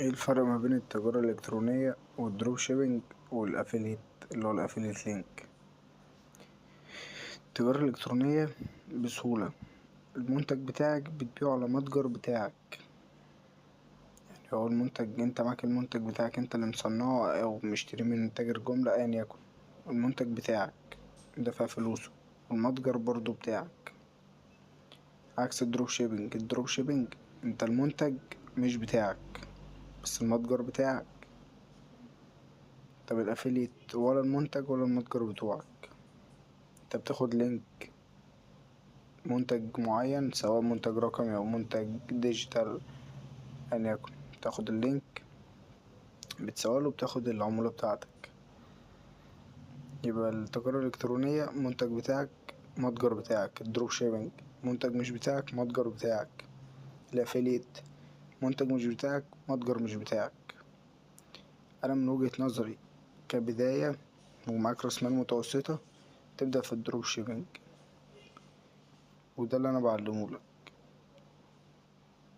ايه الفرق ما بين التجارة الإلكترونية والدروب شيبينج والأفيليت اللي هو الأفيليت لينك؟ التجارة الإلكترونية بسهولة، المنتج بتاعك بتبيعه على متجر بتاعك، يعني هو المنتج انت معاك، المنتج بتاعك انت اللي مصنعه او مشتري من تاجر جملة ايا يكن، المنتج بتاعك دافع فلوسه، والمتجر برضو بتاعك. عكس الدروب شيبينج، الدروب شيبينج انت المنتج مش بتاعك بس المتجر بتاعك. طب الأفيليت ولا المنتج ولا المتجر بتوعك، انت بتاخد لينك منتج معين سواء منتج رقمي او منتج ديجيتال ان يكن، بتاخد اللينك بتسوله بتاخد العمولة بتاعتك. يبقى التجارة الإلكترونية منتج بتاعك متجر بتاعك، الدروب شيبينج منتج مش بتاعك متجر بتاعك، الأفيليت منتج مش بتاعك متجر مش بتاعك. أنا من وجهة نظري كبداية ومعاك راس مال متوسطة تبدأ في الدروب شيبينج، وده اللي أنا بعلمهولك.